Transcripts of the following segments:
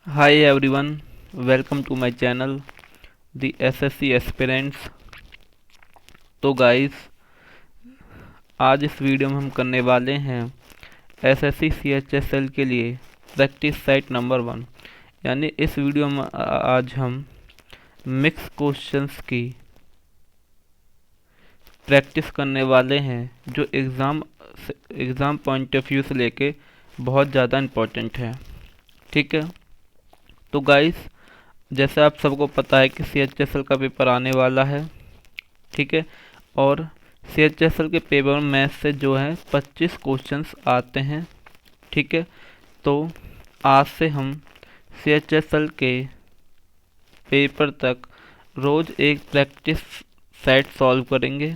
Hi everyone, welcome to my channel, the SSC Aspirants। तो guys, आज इस video में हम करने वाले हैं SSC CHSL के लिए प्रैक्टिस सेट नंबर 1। यानी इस वीडियो में आज हम मिक्स क्वेश्चंस की प्रैक्टिस करने वाले हैं, जो एग्ज़ाम पॉइंट ऑफ व्यू से लेके बहुत ज़्यादा इम्पोर्टेंट है। ठीक है, तो गाइस, जैसे आप सबको पता है कि CHSL का पेपर आने वाला है। ठीक है, और CHSL के पेपर में मैथ से जो है 25 क्वेश्चंस आते हैं। ठीक है, तो आज से हम CHSL के पेपर तक रोज़ एक प्रैक्टिस सेट सॉल्व करेंगे।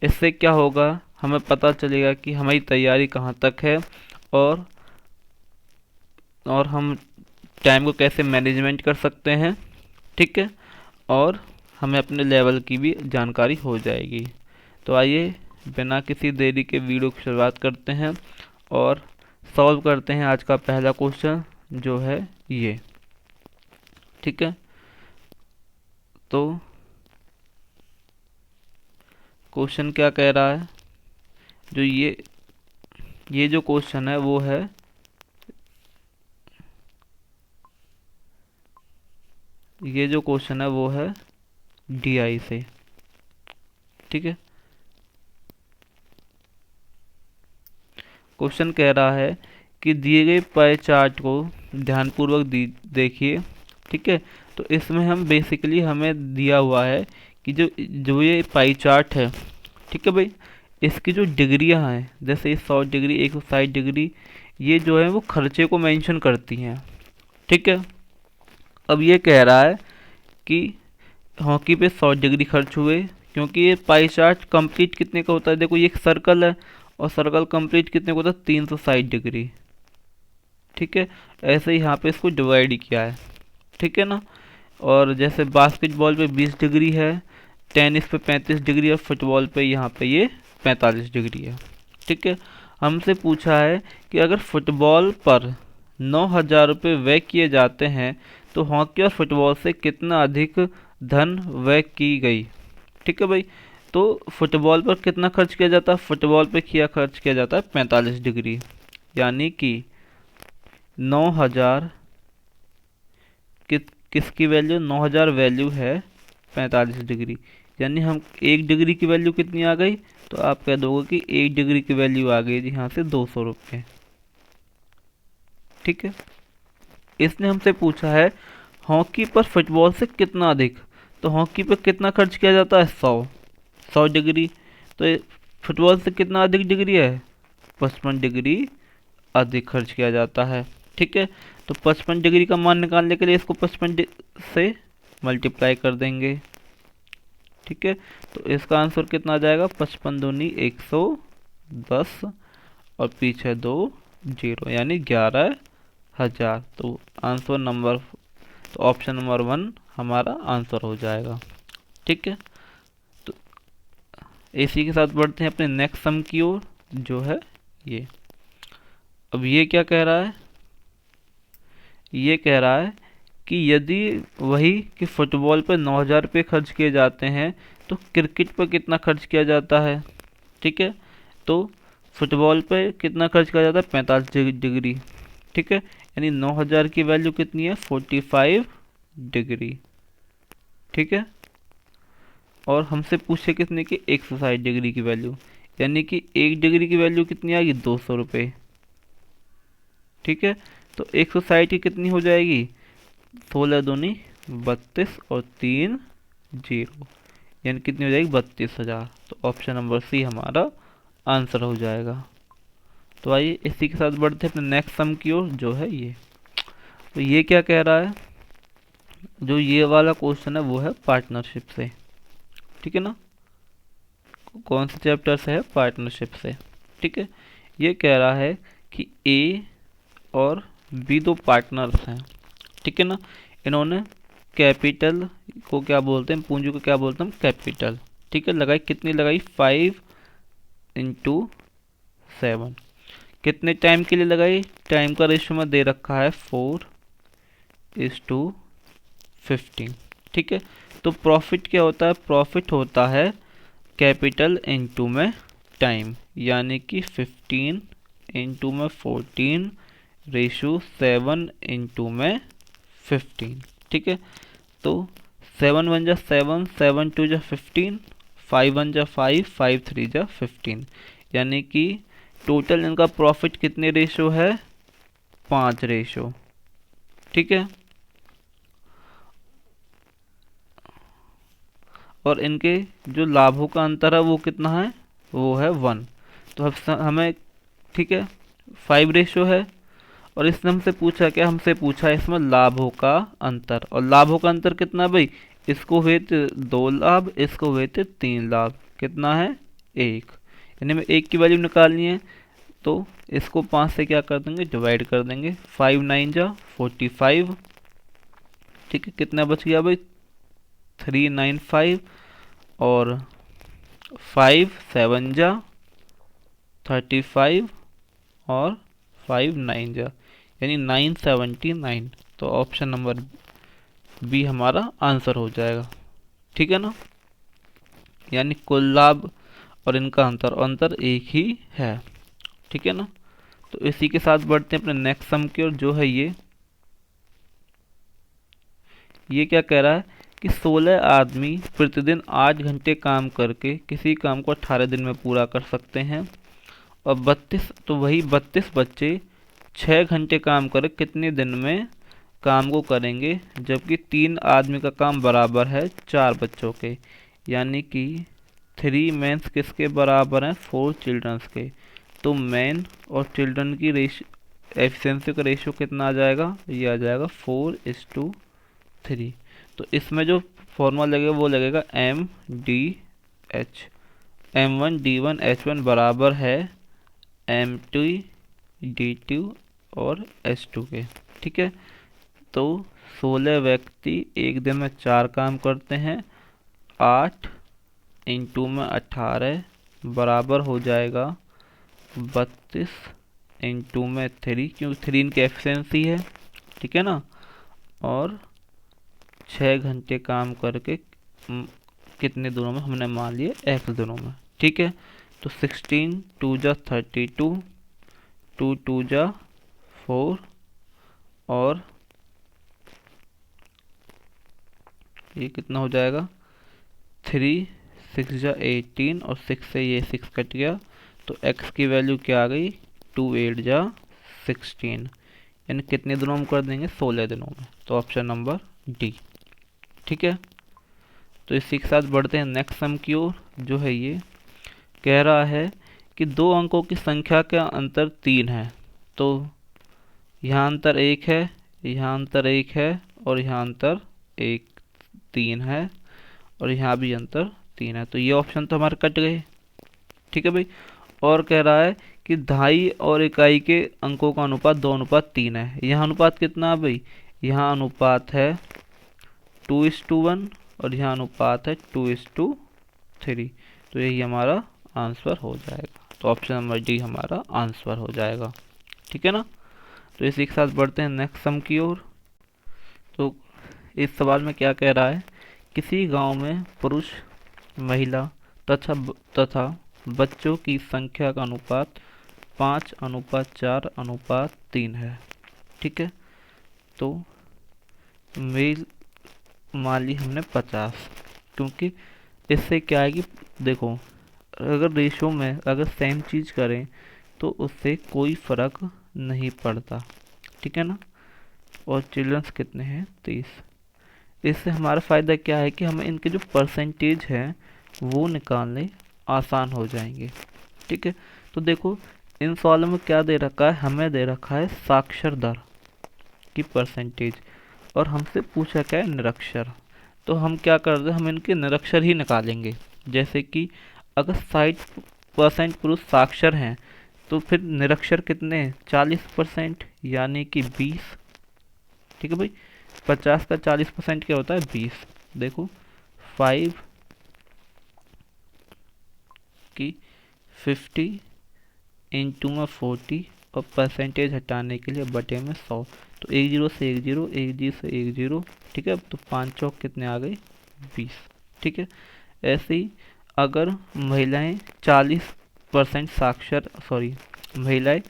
इससे क्या होगा, हमें पता चलेगा कि हमारी तैयारी कहाँ तक है और हम टाइम को कैसे मैनेजमेंट कर सकते हैं। ठीक है, और हमें अपने लेवल की भी जानकारी हो जाएगी। तो आइए बिना किसी देरी के वीडियो की शुरुआत करते हैं और सॉल्व करते हैं आज का पहला क्वेश्चन, जो है ये। ठीक है, तो क्वेश्चन क्या कह रहा है, जो ये जो क्वेश्चन है वो है DI से। ठीक है, क्वेश्चन कह रहा है कि दिए गए पाई चार्ट को ध्यानपूर्वक देखिए। ठीक है, तो इसमें हम बेसिकली हमें दिया हुआ है कि जो जो ये पाई चार्ट है, ठीक है भाई, इसकी जो डिग्रियां हैं, जैसे 100 डिग्री, 160 डिग्री, ये जो है वो खर्चे को मेंशन करती हैं। ठीक है, अब ये कह रहा है कि हॉकी पे 100 डिग्री खर्च हुए, क्योंकि ये पाई चार्ट कंप्लीट कितने का होता है। देखो, ये एक सर्कल है और सर्कल कंप्लीट कितने का होता है, 360 डिग्री। ठीक है, ऐसे ही यहाँ पे इसको डिवाइड किया है। ठीक है ना, और जैसे बास्केटबॉल पे 20 डिग्री है, टेनिस पे 35 डिग्री है, फुटबॉल पे यहाँ पे ये 45 डिग्री है। ठीक है, हमसे पूछा है कि अगर फुटबॉल पर 9,000 रुपये व्यय किए जाते हैं तो हॉकी और फुटबॉल से कितना अधिक धन व्यय की गई। ठीक है भाई, तो फुटबॉल पर कितना खर्च किया जाता है, फुटबॉल पे खर्च किया जाता है 45 डिग्री, यानी कि 9,000 किसकी वैल्यू, 9,000 वैल्यू है 45 डिग्री, यानी हम 1 डिग्री की वैल्यू कितनी आ गई, तो आप कह दोगे कि 1 डिग्री की वैल्यू आ गई जी यहाँ से 200 रुपये। ठीक है, इसने हमसे पूछा है हॉकी पर फुटबॉल से कितना अधिक, तो हॉकी पर कितना खर्च किया जाता है, 100 डिग्री, तो फुटबॉल से कितना अधिक डिग्री है, 55 डिग्री अधिक खर्च किया जाता है। ठीक है, तो 55 डिग्री का मान निकालने के लिए इसको 55 से मल्टीप्लाई कर देंगे। ठीक है, तो इसका आंसर कितना आ जाएगा, 55 दूनी 110 और पीछे 2 जीरो, यानी 11,000। तो आंसर नंबर, तो ऑप्शन नंबर 1 हमारा आंसर हो जाएगा। ठीक है, तो इसी के साथ बढ़ते हैं अपने नेक्स्ट सम की ओर, जो है ये। अब ये क्या कह रहा है, ये कह रहा है कि यदि वही कि फुटबॉल पर 9,000 रुपये खर्च किए जाते हैं तो क्रिकेट पर कितना खर्च किया जाता है। ठीक है, तो फुटबॉल पे कितना खर्च किया जाता है, 45 डिग्री। ठीक है, यानी 9,000 की वैल्यू कितनी है, 45 डिग्री। ठीक है, और हमसे पूछे कितने की, 160 डिग्री की वैल्यू, यानी कि 1 डिग्री की वैल्यू कितनी आएगी, 200 रुपये। ठीक है, तो 160 की कितनी हो जाएगी, 16 दूनी 32 और 3 जीरो, यानी कितनी हो जाएगी, 32,000। तो ऑप्शन नंबर सी हमारा आंसर हो जाएगा। तो आइए इसी के साथ बढ़ते हैं अपने नेक्स्ट सम की ओर, जो है ये। तो ये क्या कह रहा है, जो ये वाला क्वेश्चन है वो है पार्टनरशिप से। ठीक है ना, कौन से चैप्टर से है, पार्टनरशिप से। ठीक है, ये कह रहा है कि ए और बी दो पार्टनर्स हैं। ठीक है ना, इन्होंने कैपिटल को क्या बोलते हैं, पूंजी को क्या बोलते हैं, कैपिटल। ठीक है, लगाई कितनी लगाई, 5 × 7। कितने टाइम के लिए लगाई, टाइम का रेशियो में दे रखा है 4, 4:15। ठीक है, तो प्रॉफिट क्या होता है? प्रॉफिट होता है कैपिटल इनटू में टाइम, यानी कि 15 इंटू में 14 रेशो 7 इंटू में 15। ठीक है, तो 7 1 जा 7, 7 2 जा 15, 5 1 जा 5, 5 3 जा 15, यानी कि टोटल इनका प्रॉफिट कितने रेशो है? 5 रेशो। ठीक है, और इनके जो लाभों का अंतर है वो कितना है? वो है 1। तो अब हमें, ठीक है, 5 रेशो है, और इसने हमसे पूछा क्या? हमसे पूछा है इसमें लाभों का अंतर, और लाभों का अंतर कितना भाई? इसको हुए थे 2 लाभ, इसको हुए थे 3 लाभ, कितना है? 1। यानी हमें 1 की वैल्यू निकालनी है, तो इसको 5 से क्या कर देंगे? डिवाइड कर देंगे। 5 9 जा 45। ठीक है, कितना बच गया भाई? 395, और 5 7 जा 35, और 5 9 जा यानी 979। तो ऑप्शन नंबर बी हमारा आंसर हो जाएगा। ठीक है ना, यानी कुल लाभ और इनका अंतर, अंतर एक ही है। ठीक है ना, तो इसी के साथ बढ़ते हैं अपने नेक्स्ट सम की ओर, जो है ये क्या कह रहा है कि 16 आदमी प्रतिदिन 8 घंटे काम करके किसी काम को 18 दिन में पूरा कर सकते हैं, और 32, तो वही 32 बच्चे 6 घंटे काम कर कितने दिन में काम को करेंगे, जबकि 3 आदमी का काम बराबर है 4 बच्चों के, यानी कि 3 मेंस किसके बराबर हैं? 4 चिल्ड्रंस के। तो मैन और चिल्ड्रन की एफिशिएंसी का रेशियो कितना आ जाएगा? ये आ जाएगा 4:3। तो इसमें जो फॉर्मूला लगेगा वो लगेगा MDH, M1D1 H1 बराबर है M2D2 और H2 के। ठीक है, तो 16 व्यक्ति एक दिन में 4 काम करते हैं, 8 इंटू में 18 बराबर हो जाएगा 32 इंटू में 3, क्योंकि 3 इनकी एफिशिएंसी है। ठीक है ना, और 6 घंटे काम करके कितने दिनों में? हमने मान लिया x दिनों में। ठीक है, तो 16 2 जा 32, 2 2 जा 4, और ये कितना हो जाएगा? 3 6 जा 18, और 6 से ये 6 कट गया, तो x की वैल्यू क्या आ गई? 2 8 जा 16, यानी कितने दिनों में कर देंगे? 16 दिनों में। तो ऑप्शन नंबर डी। ठीक है, तो इसी के साथ बढ़ते हैं नेक्स्ट सम की ओर, जो है ये कह रहा है कि 2 अंकों की संख्या का अंतर 3 है, तो यहाँ अंतर 1 है, यहाँ अंतर 1 है, और यहाँ अंतर 3 है, और यहाँ भी अंतर 3 है। तो ये ऑप्शन तो हमारे कट गए। ठीक है भाई, और कह रहा है कि दहाई और इकाई के अंकों का अनुपात 2:3 है। यहाँ अनुपात कितना है भाई? यहाँ अनुपात है 2:1, और यहाँ अनुपात है 2:3। तो यही हमारा आंसर हो जाएगा। तो ऑप्शन नंबर डी हमारा आंसर हो जाएगा। ठीक है ना, तो इसी के साथ बढ़ते हैं नेक्स्ट सम की ओर। तो इस सवाल में क्या कह रहा है? किसी गांव में पुरुष, महिला तथा बच्चों की संख्या का अनुपात 5:4:3 है। ठीक है, तो मेल मान ली हमने 50, क्योंकि इससे क्या है कि देखो, अगर रेशो में अगर सेम चीज़ करें तो उससे कोई फ़र्क नहीं पड़ता। ठीक है ना, और चिल्ड्रंस कितने हैं? 30। इससे हमारा फ़ायदा क्या है कि हमें इनके जो परसेंटेज हैं वो निकालने आसान हो जाएंगे। ठीक है, तो देखो इन सवालों में क्या दे रखा है? हमें दे रखा है साक्षर दर की परसेंटेज, और हमसे पूछा क्या है? निरक्षर। तो हम क्या कर रहे हैं? हम इनके निरक्षर ही निकालेंगे। जैसे कि अगर 60% पुरुष साक्षर हैं, तो फिर निरक्षर कितने हैं? 40%, यानी कि 20। ठीक है भाई, 50 का 40% क्या होता है? 20। देखो 5 की 50 इंटू में 40 और परसेंटेज हटाने के लिए बटे में 100। तो 1 जीरो से 1 जीरो, 1 जी से 1 जीरो, ठीक है। तो 5 चौक कितने आ गए? 20, ठीक है। ऐसे ही अगर महिलाएं 40% साक्षर, सॉरी, महिलाएं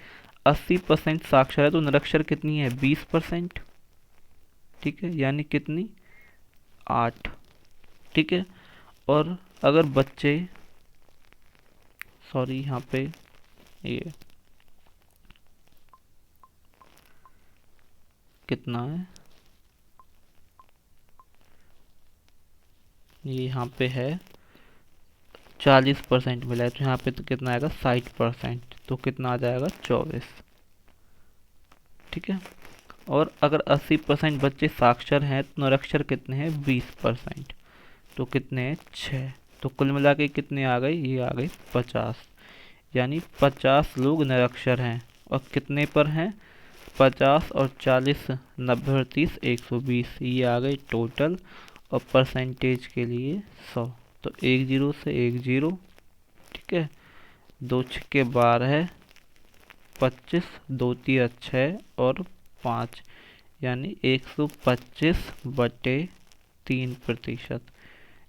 80% साक्षर है तो निरक्षर कितनी है? 20%, ठीक है। यानी कितनी? 8, ठीक है। और अगर बच्चे, सॉरी यहाँ पे ये कितना है, ये यहाँ पे है 40% मिला है, तो यहाँ पे तो कितना आएगा? 60%, तो कितना आ जाएगा? 24, ठीक है। और अगर 80% बच्चे साक्षर हैं तो निरक्षर कितने हैं? 20%, तो कितने हैं? 6। तो कुल मिला के कितने आ गए? ये आ गए 50। यानी 50 लोग निरक्षर हैं। और कितने पर हैं? 50 और 40, 90 और 30, 120, ये आ गई टोटल। और परसेंटेज के लिए 100। तो 1 जीरो से 1 जीरो, ठीक है। 2 छक्के 12, 25, 2 तिया 6 और 5, यानी 125/3%,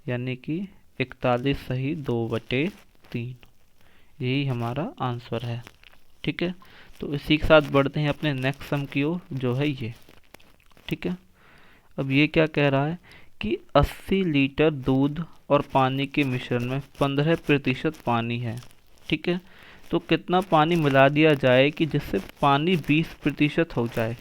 यानी कि 41 सही 2/3, यही हमारा आंसर है, ठीक है। तो इसी के साथ बढ़ते हैं अपने नेक्स्ट सम की ओर, जो है ये, ठीक है। अब ये क्या कह रहा है कि 80 लीटर दूध और पानी के मिश्रण में 15% पानी है, ठीक है। तो कितना पानी मिला दिया जाए कि जिससे पानी 20% हो जाए?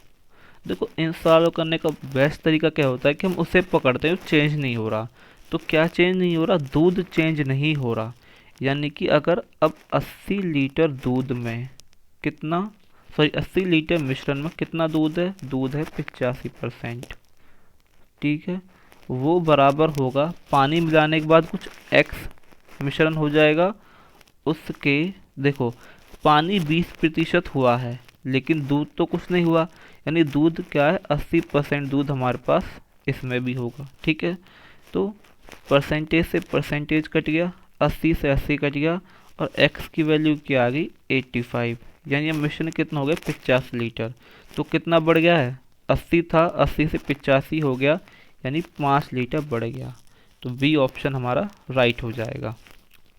देखो, इन सवालों करने का बेस्ट तरीका क्या होता है कि हम उसे पकड़ते हैं, चेंज नहीं हो रहा। तो क्या चेंज नहीं हो रहा? दूध चेंज नहीं हो रहा। यानी कि अगर अब 80 लीटर दूध में कितना, सॉरी 80 लीटर मिश्रण में कितना दूध है? दूध है 85%, ठीक है। वो बराबर होगा, पानी मिलाने के बाद कुछ एक्स मिश्रण हो जाएगा उसके। देखो, पानी 20% हुआ है लेकिन दूध तो कुछ नहीं हुआ, यानी दूध क्या है? 80% दूध हमारे पास इसमें भी होगा, ठीक है। तो परसेंटेज से परसेंटेज कट गया, 80 से 80 कट गया, और x की वैल्यू क्या आ गई? 85। यानी अब मिश्रण कितना हो गया? 50 लीटर। तो कितना बढ़ गया है? 80 था, 80 से 85 हो गया, यानी 5 लीटर बढ़ गया। तो बी ऑप्शन हमारा राइट हो जाएगा,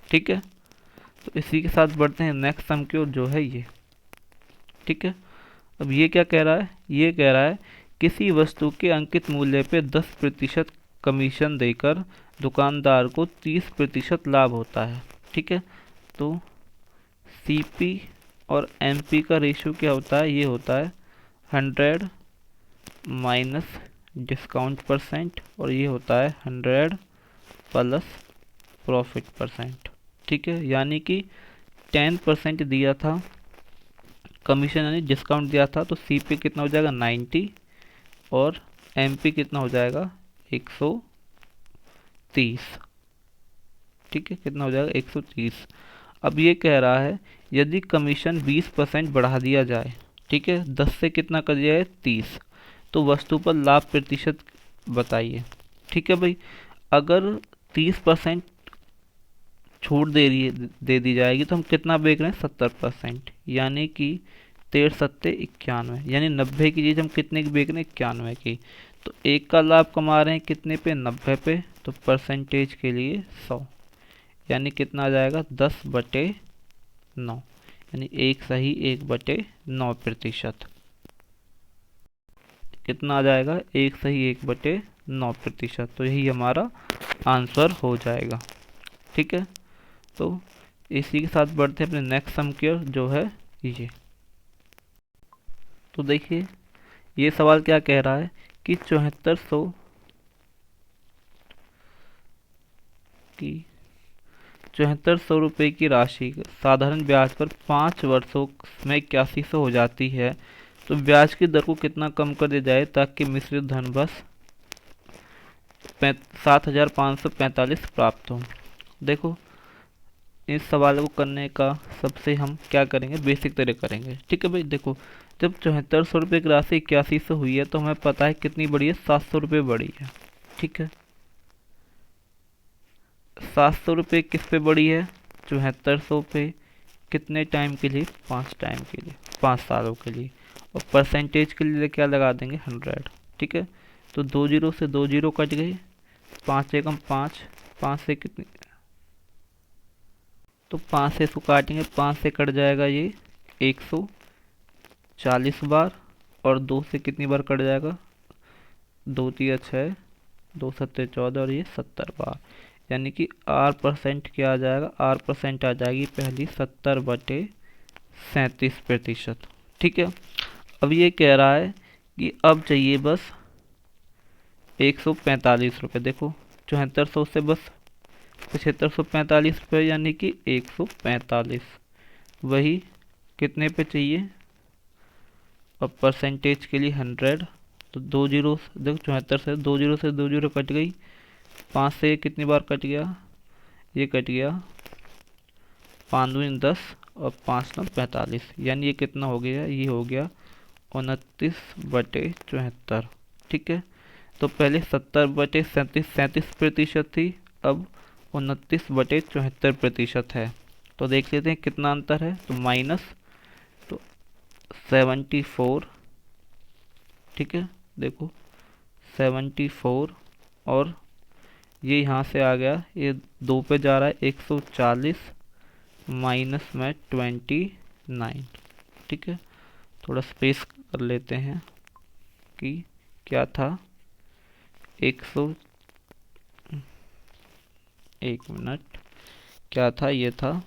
ठीक है। तो इसी के साथ बढ़ते हैं नेक्स्ट सम की ओर, जो है ये, ठीक है। अब ये क्या कह रहा है? ये कह रहा है किसी वस्तु के अंकित मूल्य पे 10% कमीशन देकर दुकानदार को 30% लाभ होता है, ठीक है। तो सीपी और एमपी का रेशियो क्या होता है? ये होता है 100 माइनस डिस्काउंट परसेंट, और ये होता है 100 प्लस प्रॉफिट परसेंट, ठीक है। यानी कि 10% दिया था कमीशन, यानी डिस्काउंट दिया था, तो सीपी कितना हो जाएगा? 90, और एमपी कितना हो जाएगा? 130, ठीक है। कितना हो जाएगा? 130। अब ये कह रहा है यदि कमीशन 20% बढ़ा दिया जाए, ठीक है, 10 से कितना कर दिया है? 30, तो वस्तु पर लाभ प्रतिशत बताइए, ठीक है भाई। अगर 30% छूट दे दी जाएगी तो हम कितना बेच रहे हैं? 70%, यानी कि 13 सत्ते 91, यानी 90 की चीज़ हम कितने की बेच रहे हैं? 91 की। तो एक का लाभ कमा रहे हैं कितने पे? 90 पे। तो परसेंटेज के लिए 100, यानी कितना आ जाएगा? 10/9, यानी एक सही 1/9%। कितना आ जाएगा? एक सही 1/9%। तो यही हमारा आंसर हो जाएगा, ठीक है। तो इसी के साथ बढ़ते हैं अपने नेक्स्ट सम की ओर, जो है ये। तो देखिए, ये सवाल क्या कह रहा है कि 7400 रुपये की राशि साधारण ब्याज पर 5 वर्षों में 8100 हो जाती है, तो ब्याज की दर को कितना कम कर दिया जाए ताकि मिश्रित धन बस 7545 प्राप्त हो? देखो, इस सवाल को करने का सबसे हम क्या करेंगे? बेसिक तरीके करेंगे, ठीक है भाई। देखो, जब 7400 रुपये की राशि 8100 हुई है तो हमें पता है कितनी बढ़ी है? 700 रुपये बढ़ी है, ठीक है। 700 रुपये किस पे बढ़ी है? 7400 पे। कितने टाइम के लिए? 5 टाइम के लिए, 5 सालों के लिए। और परसेंटेज के लिए क्या लगा देंगे 100। ठीक है, तो 2 जीरो से 2 जीरो कट गई, 5 एकम 5, 5 से कितनी, तो 5 से इसको काटेंगे, 5 से कट जाएगा ये 140 बार, और 2 से कितनी बार कट जाएगा, 2 तिया 6, 2 सत्ते 14, और ये 70 बार। यानी कि R% क्या आ जाएगा, R% आ जाएगी पहली 70/37%। ठीक है, अब ये कह रहा है कि अब चाहिए बस 145 रुपये। देखो 7400 से बस 7545 रुपये, यानी कि 145, वही कितने पे चाहिए। और परसेंटेज के लिए 100, तो 2 जीरो, देखो 74 से 2 जीरो से 2 जीरो कट गई, 5 से कितनी बार कट गया, ये कट गया 5 दूनी 10, और 5 9 45, यानी ये कितना हो गया, ये हो गया 29/74। ठीक है, तो पहले 70/37% थी, अब 29/74% है। तो देख लेते हैं कितना अंतर है, तो माइनस, तो 74। ठीक है, देखो 74, और ये यहाँ से आ गया, ये 2 पे जा रहा है, 140 माइनस में 29। ठीक है, थोड़ा स्पेस कर लेते हैं कि क्या था, 100, 1 मिनट, क्या था, ये था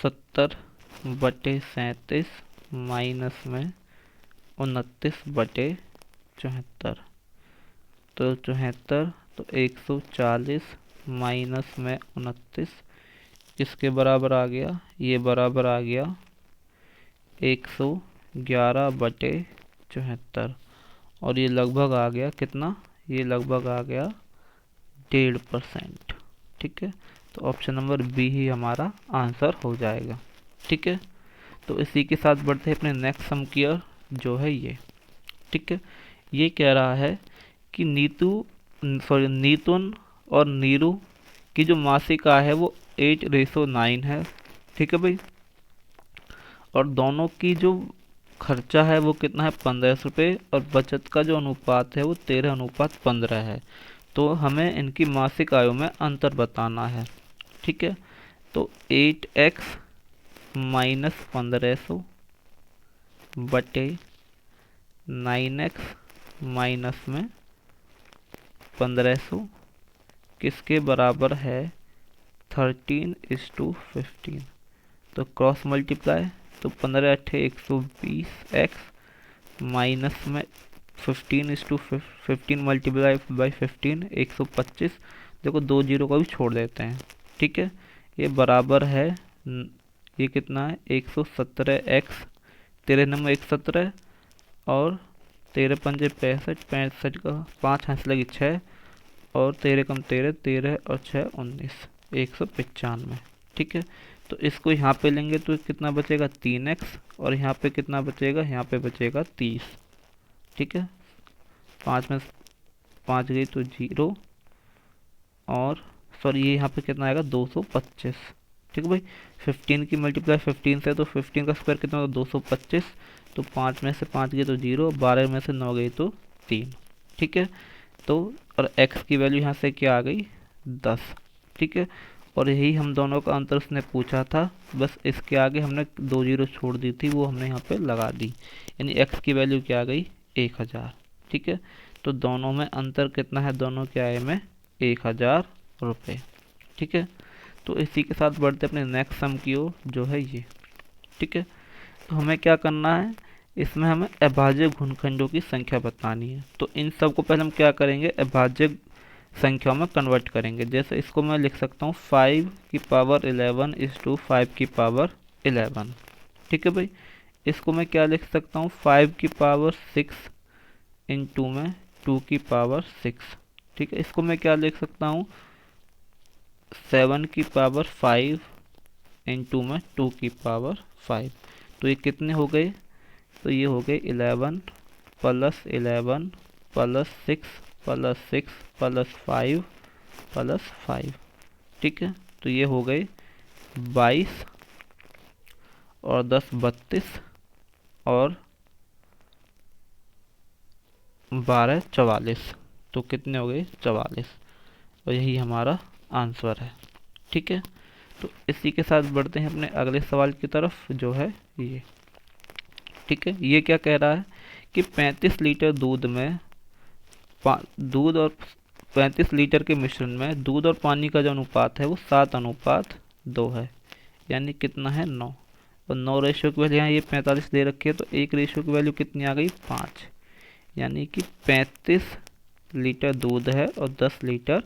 70/37 माइनस में 29/74, तो 74, तो 140 माइनस में 29 किसके बराबर आ गया, ये बराबर आ गया 111/74, और ये लगभग आ गया कितना, ये लगभग आ गया 1.5%। ठीक है, तो ऑप्शन नंबर बी ही हमारा आंसर हो जाएगा। ठीक है, तो इसी के साथ बढ़ते हैं अपने नेक्स्ट सम की ओर, जो है ये। ठीक है, ये कह रहा है कि नीतुन और नीरू की जो मासिक आय है वो 8:9 है। ठीक है भाई, और दोनों की जो खर्चा है वो कितना है 1500 रुपये, और बचत का जो अनुपात है वो 13:15 है। तो हमें इनकी मासिक आयों में अंतर बताना है। ठीक है, तो 8x माइनस 1500 बटे 9x माइनस में 1500 किसके बराबर है 13:15। तो क्रॉस मल्टीप्लाई, तो 15 अट्ठे 120x माइनस में 15:15 मल्टीप्लाई बाई 15 125। देखो 2 जीरो का भी छोड़ देते हैं। ठीक है, ये बराबर है ये कितना है 117x, 13 नंबर 117, और 13 पंजे 65, 65 का 5 हंस लगी 6, और 13 कम 13, 13 और 6 19, 195। ठीक है, तो इसको यहाँ पे लेंगे तो कितना बचेगा 3x, और यहाँ पे कितना बचेगा, यहाँ पे बचेगा 30। ठीक है, 5 में 5 गई तो 0, और सॉरी ये यहाँ पे कितना आएगा 225। ठीक है भाई, 15 की मल्टीप्लाई 15 से, तो 15 का स्क्वायर कितना होगा 225, तो 5 में से 5 गई तो 0, 12 में से 9 गई तो 3। ठीक है, तो और x की वैल्यू यहाँ से क्या आ गई 10। ठीक है, और यही हम दोनों का अंतर उसने पूछा था, बस इसके आगे हमने 2 जीरो छोड़ दी थी, वो हमने यहाँ पे लगा दी, यानी x की वैल्यू क्या आ गई 1000। ठीक है, तो दोनों में अंतर कितना है, दोनों के आय में 1000 रुपये। ठीक है, तो इसी के साथ बढ़ते अपने नेक्स्ट सम की ओर, जो है ये। ठीक है, तो हमें क्या करना है, इसमें हमें अभाज्य गुणनखंडों की संख्या बतानी है। तो इन सब को पहले हम क्या करेंगे, अभाज्य संख्याओं में कन्वर्ट करेंगे। जैसे इसको मैं लिख सकता हूँ 5 की पावर 11 इज टू 5 की पावर 11। ठीक है भाई, इसको मैं क्या लिख सकता हूँ 5 की पावर 6 इन 2 में 2 की पावर 6। ठीक है, इसको मैं क्या लिख सकता हूँ 7 की पावर 5 इन 2 में 2 की पावर 5। तो ये कितने हो गए, तो ये हो गए 11 plus 11 plus 6 plus 6 plus 5 plus 5। ठीक है, तो ये हो गए 22 और 10 32 और 12 44। तो कितने हो गए? 44। और यही हमारा आंसर है। ठीक है, तो इसी के साथ बढ़ते हैं अपने अगले सवाल की तरफ, जो है ये। ठीक है, ये क्या कह रहा है कि 35 लीटर दूध में दूध और 35 लीटर के मिश्रण में दूध और पानी का जो अनुपात है वो 7:2 है। यानी कितना है? 9। और 9 रेशियो की वैल्यू यहाँ ये 45 दे रखी है, तो एक रेशियो की वैल्यू कितनी आ गई? 5। यानी कि 35 लीटर दूध है और 10 लीटर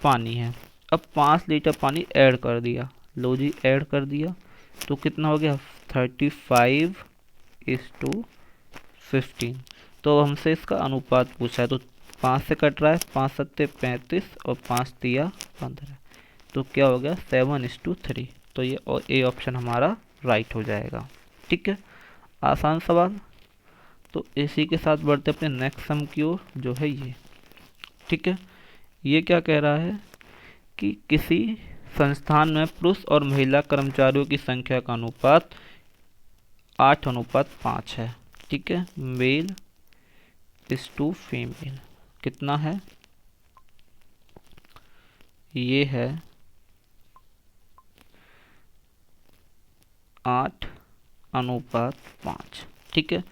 पानी है। अब 5 लीटर पानी ऐड कर दिया। लो जी, ऐड कर दिया तो कितना हो गया? 35:15। तो हमसे इसका अनुपात पूछा है, तो 5 से कट रहा है, 5 सत्ते 35 और 5 तिया 15। तो क्या हो गया? 7:3। तो ये और ए ऑप्शन हमारा राइट हो जाएगा। ठीक है, आसान सवाल। तो इसी के साथ बढ़ते अपने नेक्स्ट सम की ओर, जो है ये। ठीक है, ये क्या कह रहा है कि किसी संस्थान में पुरुष और महिला कर्मचारियों की संख्या का अनुपात 8:5 है। ठीक है, मेल इज टू फीमेल कितना है? ये है 8:5। ठीक है,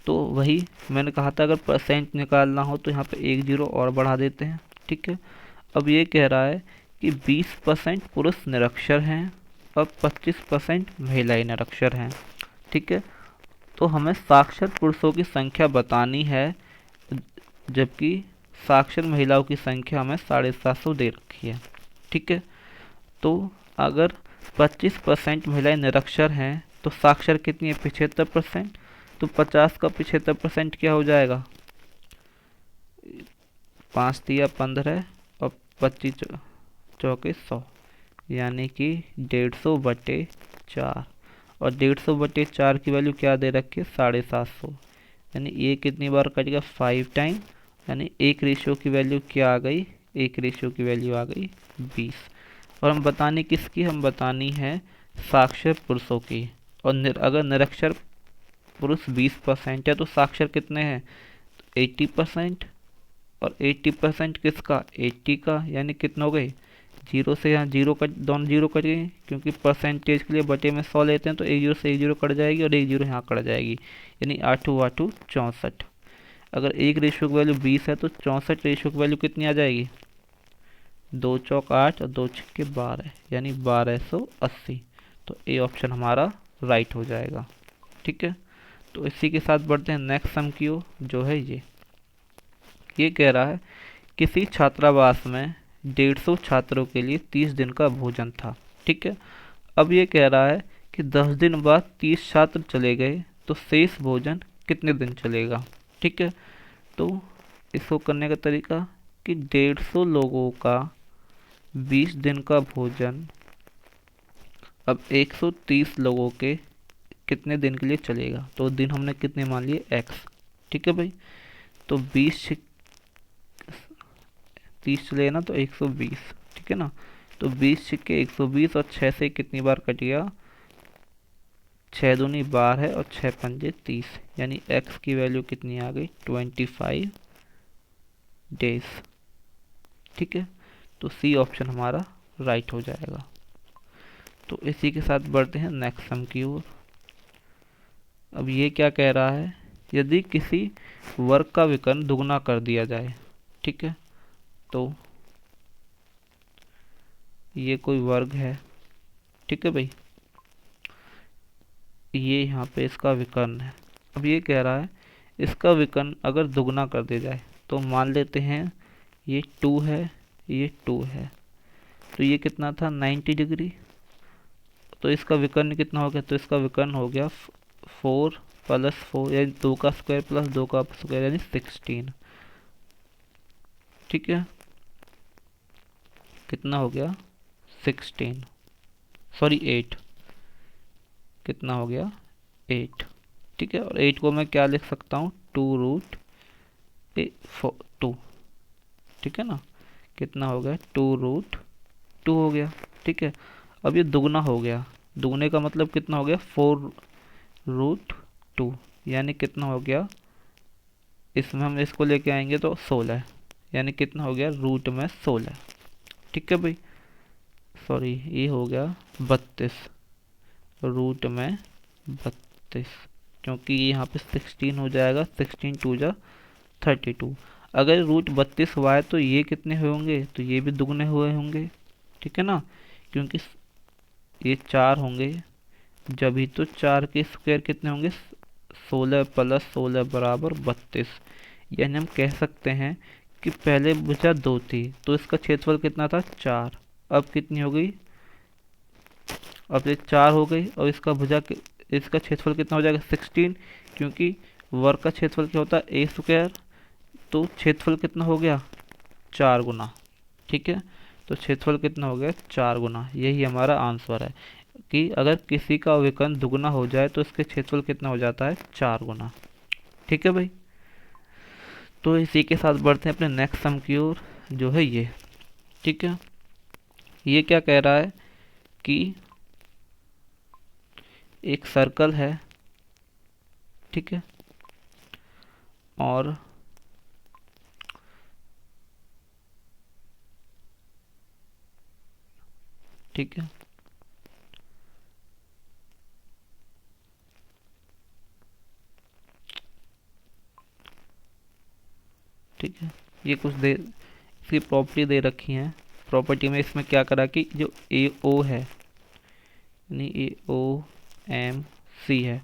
तो वही मैंने कहा था, अगर परसेंट निकालना हो तो यहाँ पे एक जीरो और बढ़ा देते हैं। ठीक है, अब ये कह रहा है कि 20% पुरुष निरक्षर हैं और 25% महिलाएं निरक्षर हैं। ठीक है, तो हमें साक्षर पुरुषों की संख्या बतानी है, जबकि साक्षर महिलाओं की संख्या हमें 750 दे रखी है। ठीक है, तो अगर 25% महिलाएं निरक्षर हैं तो साक्षर कितनी है? 75%। तो 50 का 75% क्या हो जाएगा? 5 तिया 15 और 25 चौके 100। यानी कि 150/4। और 150/4 की वैल्यू क्या दे रखी है? 750। यानी ये कितनी बार कटेगा? 5 टाइम। यानी एक रेशियो की वैल्यू क्या आ गई? एक रेशियो की वैल्यू आ गई 20। और हम बतानी किसकी? हम बतानी है साक्षर पुरुषों की। और अगर निरक्षर पुरुष 20% है तो साक्षर कितने हैं? 80%। और 80% किसका? 80 का। यानी कितना हो गए? जीरो से यहाँ जीरो कट, दोनों जीरो कट गए, क्योंकि परसेंटेज के लिए बटे में 100 लेते हैं, तो एक जीरो से एक जीरो कट जाएगी और एक जीरो यहाँ कट जाएगी। यानी 8×8 64। अगर एक रेशियो की वैल्यू 20 है तो 64 रेशियो की वैल्यू कितनी आ जाएगी? 2 चौक 8 और 2 छक्के 12, यानी 1280। तो ए ऑप्शन हमारा राइट हो जाएगा। ठीक है, तो इसी के साथ बढ़ते हैं नेक्स्ट सम की ओर, जो है ये कह रहा है किसी छात्रावास में 150 छात्रों के लिए 30 दिन का भोजन था। ठीक है, अब ये कह रहा है कि 10 दिन बाद 30 छात्र चले गए तो शेष भोजन कितने दिन चलेगा। ठीक है, तो इसको करने का तरीका कि 150 लोगों का 20 दिन का भोजन अब 130 लोगों के कितने दिन के लिए चलेगा। तो दिन हमने कितने मान लिए? x। ठीक है भाई, तो 20 30 चले ना तो 120। ठीक है ना, तो 20 सिक्के 120 और 6 से कितनी बार कट गया? 6 दूनी 12 और 6 पंजे 30। यानी x की वैल्यू कितनी आ गई? 25 डेज। ठीक है, तो सी ऑप्शन हमारा राइट हो जाएगा। तो इसी के साथ बढ़ते हैं नेक्स्ट सम की ओर। अब ये क्या कह रहा है? यदि किसी वर्ग का विकर्ण दुगना कर दिया जाए। ठीक है, तो ये कोई वर्ग है। ठीक है भाई, ये यहाँ पे इसका विकर्ण है। अब ये कह रहा है इसका विकर्ण अगर दुगना कर दिया जाए, तो मान लेते हैं ये 2 है, ये 2 है, तो ये कितना था? 90 डिग्री। तो इसका विकर्ण कितना हो गया? तो इसका विकर्ण हो गया 4 + 4, यानी 2 का स्क्वायर प्लस 2 का स्क्वायर, यानी 16। ठीक है, कितना हो गया? 16, सॉरी 8। कितना हो गया? 8। ठीक है, और 8 को मैं क्या लिख सकता हूँ? 2√2। ठीक है ना, कितना हो गया? 2√2 हो गया। ठीक है, अब ये दुगना हो गया, दुगने का मतलब कितना हो गया 4√2, यानी कितना हो गया, इसमें हम इसको लेके आएंगे तो 16, यानी कितना हो गया रूट में 16। ठीक है भाई, सॉरी ये हो गया 32, रूट में 32, क्योंकि यहाँ पे 16 हो जाएगा, 16 टू जा 32। अगर रूट 32 हुआ है तो ये कितने हुए होंगे, तो ये भी दुगने हुए होंगे। ठीक है ना, क्योंकि ये 4 होंगे, जब ही तो 4 के स्क्वायर कितने होंगे, 16 प्लस 16 बराबर 32। यानी हम कह सकते हैं कि पहले भुजा 2 थी तो इसका क्षेत्रफल कितना था 4, अब कितनी हो गई, अब ये 4 हो गई, और इसका क्षेत्रफल कितना हो जाएगा 16, क्योंकि वर्ग का क्षेत्रफल क्या होता है ए स्क्वायर, तो क्षेत्रफल कितना हो गया 4 गुना। ठीक है, तो क्षेत्रफल कितना हो गया 4 गुना, यही हमारा आंसर है कि अगर किसी का विकर्ण दुगना हो जाए तो इसके क्षेत्रफल कितना हो जाता है 4 गुना। ठीक है भाई, तो इसी के साथ बढ़ते हैं अपने नेक्स्ट सम की ओर, जो है ये। ठीक है, ये क्या कह रहा है कि एक सर्कल है, ठीक है, और ठीक है, ठीक है, ये कुछ दे इसकी प्रॉपर्टी दे रखी है। प्रॉपर्टी में इसमें क्या करा कि जो ए ओ है, यानी ए ओ एम सी है,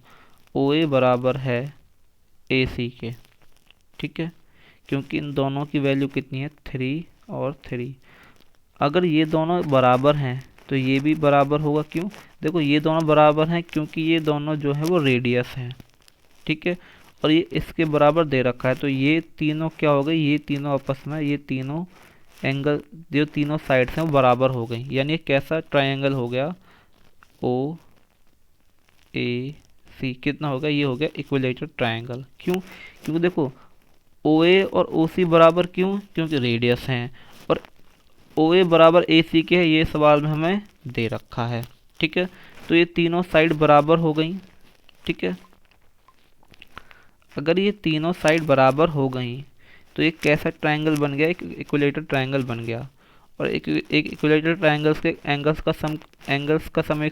ओ ए बराबर है ए सी के। ठीक है, क्योंकि इन दोनों की वैल्यू कितनी है 3 और 3। अगर ये दोनों बराबर हैं तो ये भी बराबर होगा, क्यों, देखो ये दोनों बराबर हैं क्योंकि ये दोनों जो है वो रेडियस हैं। ठीक है, और ये इसके बराबर दे रखा है, तो ये तीनों क्या हो गई, ये तीनों आपस में, ये तीनों एंगल जो तीनों साइड्स हैं वो बराबर हो गई, यानी एक कैसा ट्रायंगल हो गया ओ ए सी, कितना हो गया, ये हो गया इक्विलेटरल ट्रायंगल। क्यों, क्योंकि देखो ओ ए और ओ सी बराबर, क्यों, क्योंकि रेडियस हैं, और ओ ए बराबर ए सी के है, ये सवाल में हमें दे रखा है। ठीक है, तो ये तीनों साइड बराबर हो गई। ठीक है, अगर ये तीनों साइड बराबर हो गई तो एक कैसा ट्रायंगल बन गया, एक इक्विलेटरल ट्रायंगल बन गया। और एक इक्विलेटरल ट्रायंगल्स के एंगल्स का सम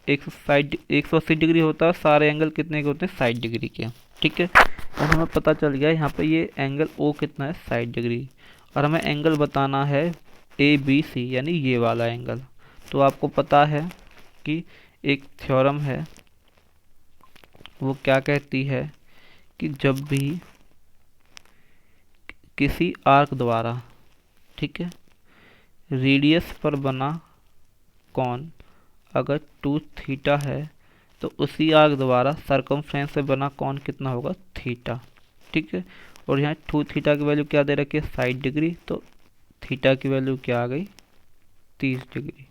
एक साइड 180 डिग्री होता है, सारे एंगल कितने के होते हैं 60 डिग्री के। ठीक है, और हमें पता चल गया यहाँ पे ये एंगल ओ कितना है 60 डिग्री, और हमें एंगल बताना है ए बी सी, यानी ये वाला एंगल। तो आपको पता है कि एक थ्योरम है, वो क्या कहती है कि जब भी किसी आर्क द्वारा, ठीक है, रेडियस पर बना कौन अगर 2 थीटा है तो उसी आर्क द्वारा सरकमफ्रेंस से बना कौन कितना होगा थीटा। ठीक है, और यहाँ 2 थीटा की वैल्यू क्या दे रखी है 60 डिग्री, तो थीटा की वैल्यू क्या आ गई 30 डिग्री।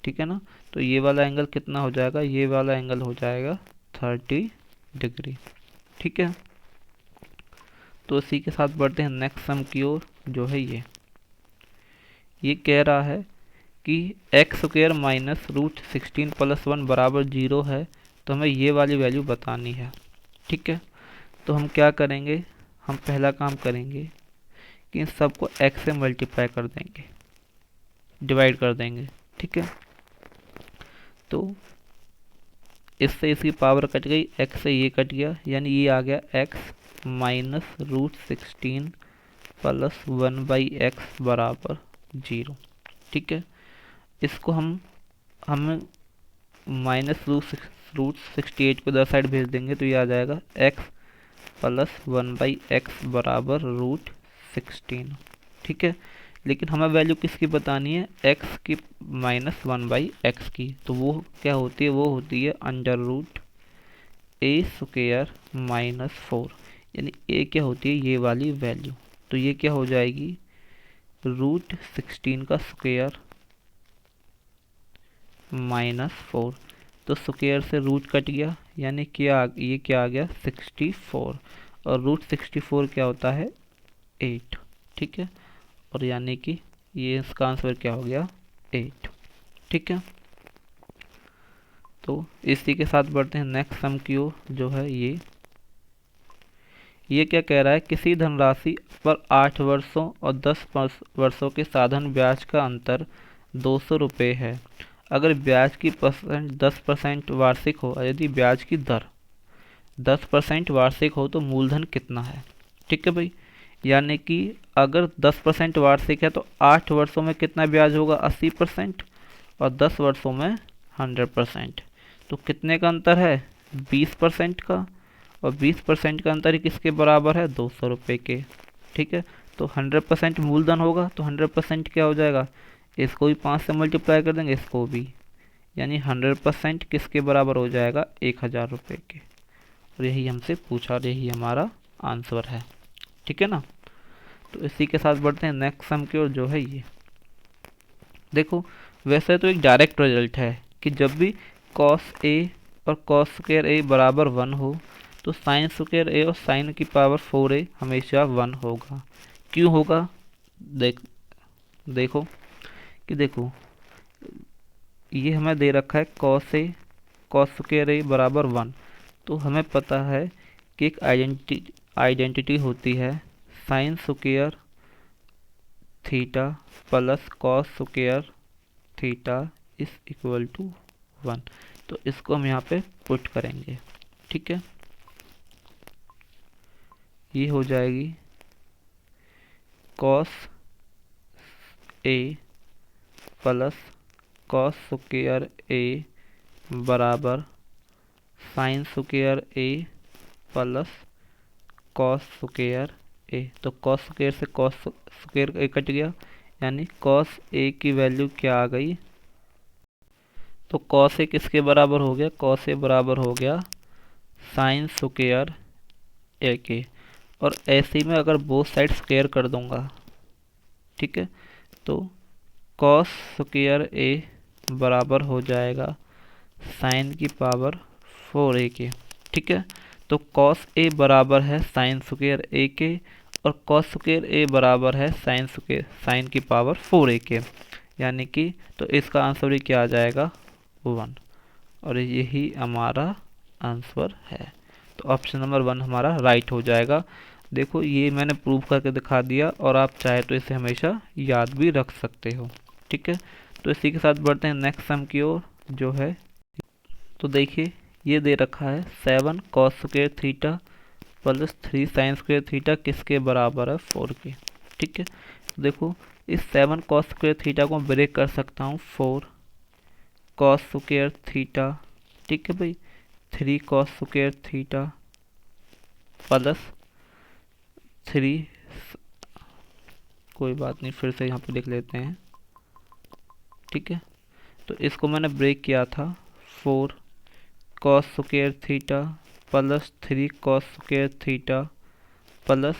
ठीक है ना, तो ये वाला एंगल कितना हो जाएगा, ये वाला एंगल हो जाएगा 30 डिग्री। ठीक है, तो इसी के साथ बढ़ते हैं नेक्स्ट सम की ओर, जो है ये कह रहा है कि x square minus root 16 plus 1 बराबर 0 है, तो हमें ये वाली वैल्यू बतानी है। ठीक है, तो हम क्या करेंगे, हम पहला काम करेंगे कि इन सबको एक्स से मल्टीप्लाई कर देंगे, डिवाइड कर देंगे। ठीक है, तो इससे इसकी पावर कट गई, एक्स से ये कट गया, यानी ये आ गया x minus root 16 plus 1/x बराबर 0। ठीक है, इसको हम माइनस रूट 68 को इधर साइड भेज देंगे, तो ये आ जाएगा x प्लस 1/x बराबर रूट 16। ठीक है, लेकिन हमें वैल्यू किसकी बतानी है, x की माइनस 1/x की, तो वो क्या होती है, वो होती है अंडर रूट ए स्क्वायर माइनस 4, यानी a क्या होती है ये वाली वैल्यू, तो ये क्या हो जाएगी रूट 16 का स्क्वायर माइनस 4, तो स्क्वायर से रूट कट गया, यानी ये क्या आ गया 64, और रूट 64 क्या होता है 8। ठीक है, और यानी कि ये इसका आंसर क्या हो गया 8। ठीक है, तो इसी के साथ बढ़ते हैं नेक्स्ट सम की ओर, जो है ये क्या कह रहा है, किसी धनराशि पर 8 वर्षों और 10 वर्षों के साधन ब्याज का अंतर 200 रुपये है। अगर ब्याज की परसेंट 10% वार्षिक हो, यदि ब्याज की दर 10% वार्षिक हो तो मूलधन कितना है। ठीक है भाई, यानी कि अगर 10% वार्षिक है तो 8 वर्षों में कितना ब्याज होगा, 80%, और 10 वर्षों में 100%। तो कितने का अंतर है, 20% का, और 20% का अंतर ही किसके बराबर है, 200 रुपये के। ठीक है, तो 100% मूलधन होगा तो 100% क्या हो जाएगा, इसको भी 5 से मल्टीप्लाई कर देंगे, इसको भी, यानी 100% किसके बराबर हो जाएगा, 1000 रुपये के। और यही हमसे पूछा और यही हमारा आंसर है। ठीक है ना। तो इसी के साथ बढ़ते हैं नेक्स्ट सम की ओर, जो है ये देखो, वैसे तो एक डायरेक्ट रिजल्ट है कि जब भी कॉस ए और कॉस स्क्वायर ए बराबर 1 हो तो साइन स्क्वायर ए और साइन की पावर 4a हमेशा 1 होगा। क्यों होगा, देखो कि देखो ये हमें दे रखा है कॉस स्क्वायर ए बराबर 1, तो हमें पता है कि एक आइडेंटिटी होती है sine square theta plus cos square theta is equal to 1। तो इसको हम यहाँ पे पुट करेंगे। ठीक है, ये हो जाएगी cos A plus cos square ए बराबर साइन स्क्वायर ए प्लस कॉस स्क्वायर ए। तो कॉस स्क्वायर से कॉस स्क्वायर ए कट गया, यानी कॉस ए की वैल्यू क्या आ गई, तो कॉस ए किसके बराबर हो गया, कॉस ए बराबर हो गया साइन स्क्वायर ए के। और ऐसे ही मैं अगर बोथ साइड स्क्वायर कर दूंगा, ठीक है, तो कॉस स्क्वायर ए बराबर हो जाएगा साइन की पावर 4a के। ठीक है, तो कॉस ए बराबर है साइन स्क्वायर ए के और कॉस स्क्वायर ए बराबर है साइन की पावर 4a के, यानी कि तो इसका आंसर भी क्या आ जाएगा, 1। और यही हमारा आंसर है। तो ऑप्शन नंबर 1 हमारा राइट हो जाएगा। देखो ये मैंने प्रूव करके दिखा दिया और आप चाहे तो इसे हमेशा याद भी रख सकते हो। ठीक है, तो इसी के साथ बढ़ते हैं नेक्स्ट सम की ओर, जो है तो देखिए ये दे रखा है 7 cos square theta plus 3 sign square theta किसके बराबर है, 4 के। ठीक है, तो देखो इस 7 कॉस स्क्वायर थीटा को ब्रेक कर सकता हूँ 4 कॉस स्क्वायर थीटा, ठीक है भाई, 3 कॉस स्क्वायर थीटा प्लस 3, कोई बात नहीं फिर से यहाँ पे लिख लेते हैं। ठीक है, तो इसको मैंने ब्रेक किया था 4 cos square theta plus 3 cos square theta plus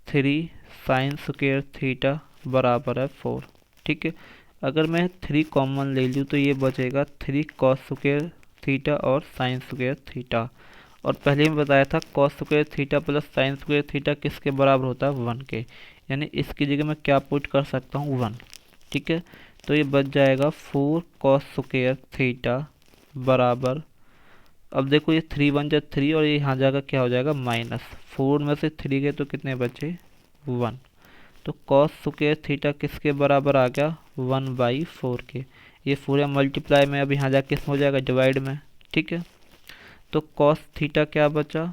3 sign square theta बराबर है 4। ठीक है, अगर मैं 3 कॉमन ले लूँ तो ये बचेगा 3 कॉस स्क्वायर थीटा और साइन स्क्वायर थीटा। और पहले मैं बताया था cos square theta plus sign square theta किसके बराबर होता है, 1 के, यानी इसकी जगह मैं क्या पुट कर सकता हूँ, 1। ठीक है, तो ये बच जाएगा 4 कॉस स्क्वायर थीटा बराबर, अब देखो ये 3 बन जाए 3 और ये यहाँ जाकर क्या हो जाएगा -4 में से 3 गए तो कितने बचे, 1। तो कॉस स्क्वायर थीटा किसके बराबर आ गया, 1/4 के। ये पूरा मल्टीप्लाई में अब यहाँ जाकर किस में हो जाएगा, डिवाइड में। ठीक है, तो कॉस थीटा क्या बचा,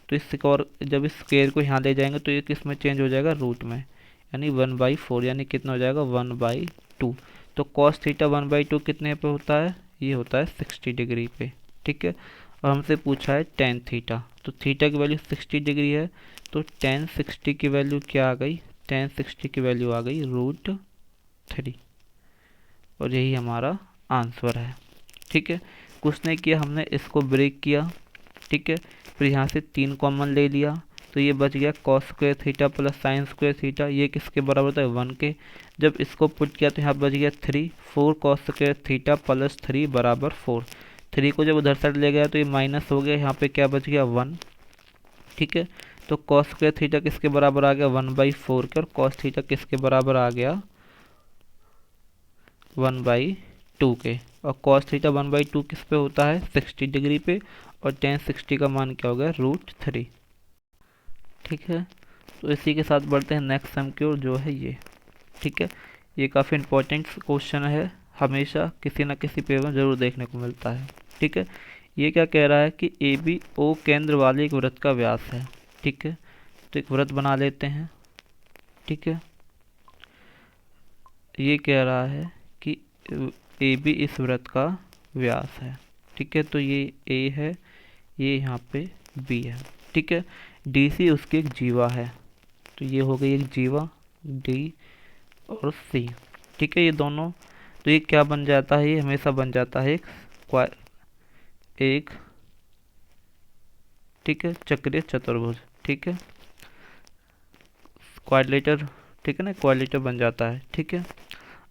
तो इस और जब इस स्क्वायर को यहाँ ले जाएंगे तो ये किस में चेंज हो जाएगा, रूट में, यानी 1/4, यानी कितना हो जाएगा 1/2। तो कॉस थीटा 1/2 कितने पे होता है, ये होता है 60 डिग्री पे। ठीक है, और हमसे पूछा है टेन थीटा, तो थीटा की वैल्यू 60 डिग्री है, तो टेन 60 की वैल्यू क्या आ गई, टेन 60 की वैल्यू आ गई √3। और यही हमारा आंसर है। ठीक है, कुछ नहीं किया हमने, इसको ब्रेक किया। ठीक है, फिर यहाँ से 3 कॉमन ले लिया तो ये बच गया cos square theta plus sign square theta, ये किसके बराबर होता है, 1 के। जब इसको पुट किया तो यहाँ बच गया 4 कॉस स्क्वायर थीटा प्लस 3 बराबर 4। 3 को जब उधर साइड ले गया तो ये माइनस हो गया, यहाँ पे क्या बच गया 1। ठीक है, तो कॉस स्क्वायर थीटा किसके बराबर आ गया, 1/4 के, और कॉस थीटा किसके बराबर आ गया, 1/2 2 के, और कॉस थीटा 1/2 किस पे होता है 60 डिग्री पे, और टेन 60 का मान क्या हो गया √3। ठीक है, तो इसी के साथ बढ़ते हैं नेक्स्ट सम की ओर जो है ये। ठीक है, ये काफ़ी इंपॉर्टेंट क्वेश्चन है, हमेशा किसी न किसी पेपर में ज़रूर देखने को मिलता है। ठीक है, ये क्या कह रहा है कि ए बी ओ केंद्र वाले एक वृत्त का व्यास है। ठीक है, तो एक वृत्त बना लेते हैं। ठीक है, ये कह रहा है कि ए बी इस वृत्त का व्यास है। ठीक है, तो ये ए है, ये यहाँ पे बी है। ठीक है, डी सी उसकी एक जीवा है, तो ये हो गई एक जीवा डी और सी। ठीक है, ये दोनों, तो ये क्या बन जाता है, ये हमेशा बन जाता है एक ठीक है चक्रीय चतुर्भुज। ठीक है, क्वाड्रिलेटर, ठीक है ना, क्वाड्रिलेटर बन जाता है। ठीक है,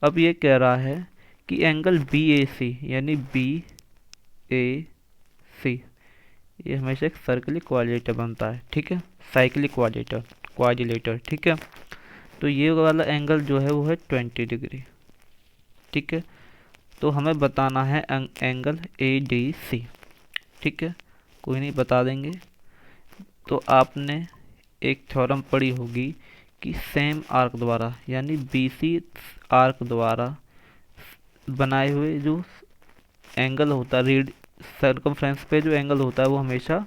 अब ये कह रहा है कि एंगल बी ए सी, यानी बी ए सी, ये हमेशा एक सर्कलिक क्वाड्रिलेटर बनता है। ठीक है, साइक्लिक क्वाड्रिलेटर। ठीक है, तो ये वाला एंगल जो है वो है 20 डिग्री। ठीक है, तो हमें बताना है एंगल ए डी सी। ठीक है, कोई नहीं, बता देंगे। तो आपने एक थ्योरम पढ़ी होगी कि सेम आर्क द्वारा, यानी बीसी आर्क द्वारा बनाए हुए जो एंगल होता है, रीड सर्कमफ्रेंस पे जो एंगल होता है वो हमेशा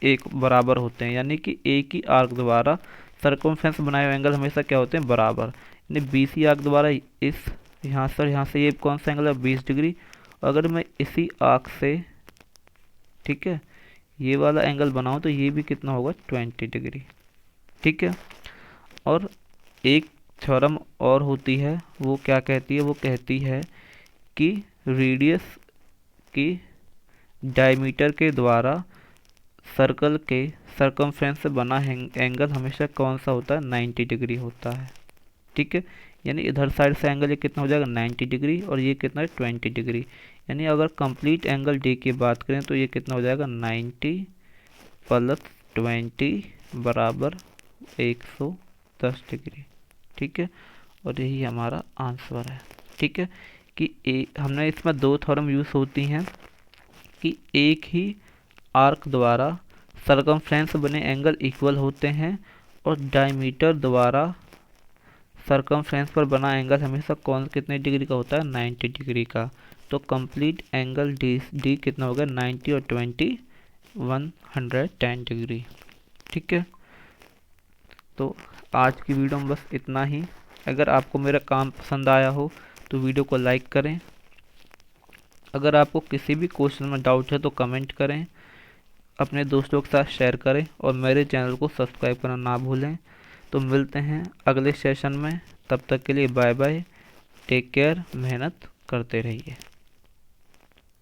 एक बराबर होते हैं, यानी कि एक ही आर्क द्वारा सर्कमफ्रेंस बनाए हुए एंगल हमेशा क्या होते हैं बराबर। यानी बीसी आर्क द्वारा इस यहाँ से ये कौन सा एंगल है 20 डिग्री, अगर मैं इसी आर्क से, ठीक है, ये वाला एंगल बनाऊं तो ये भी कितना होगा 20 डिग्री। ठीक है, और एक थ्योरम और होती है, वो क्या कहती है, वो कहती है कि रेडियस की डायमीटर के द्वारा सर्कल के सर्कमफ्रेंस से बना एंगल हमेशा कौन सा होता है 90 डिग्री होता है। ठीक है, यानी इधर साइड से एंगल ये कितना हो जाएगा 90 डिग्री, और ये कितना है 20 डिग्री। यानी अगर कंप्लीट एंगल डी की बात करें तो ये कितना हो जाएगा 90 + 20 बराबर 110 डिग्री। ठीक है, और यही हमारा आंसर है। ठीक है, कि हमने इसमें दो थ्योरम यूज़ होती हैं कि एक ही आर्क द्वारा सर्कमफ्रेंस बने एंगल इक्वल होते हैं, और डायमीटर द्वारा सर्कमफ्रेंस पर बना एंगल हमेशा कितने डिग्री का होता है 90 डिग्री का। तो कंप्लीट एंगल डी कितना हो गया 90 और 20 110 डिग्री। ठीक है, तो आज की वीडियो में बस इतना ही। अगर आपको मेरा काम पसंद आया हो तो वीडियो को लाइक करें। अगर आपको किसी भी क्वेश्चन में डाउट है तो कमेंट करें, अपने दोस्तों के साथ शेयर करें, और मेरे चैनल को सब्सक्राइब करना ना भूलें। तो मिलते हैं अगले सेशन में, तब तक के लिए बाय बाय, टेक केयर, मेहनत करते रहिए।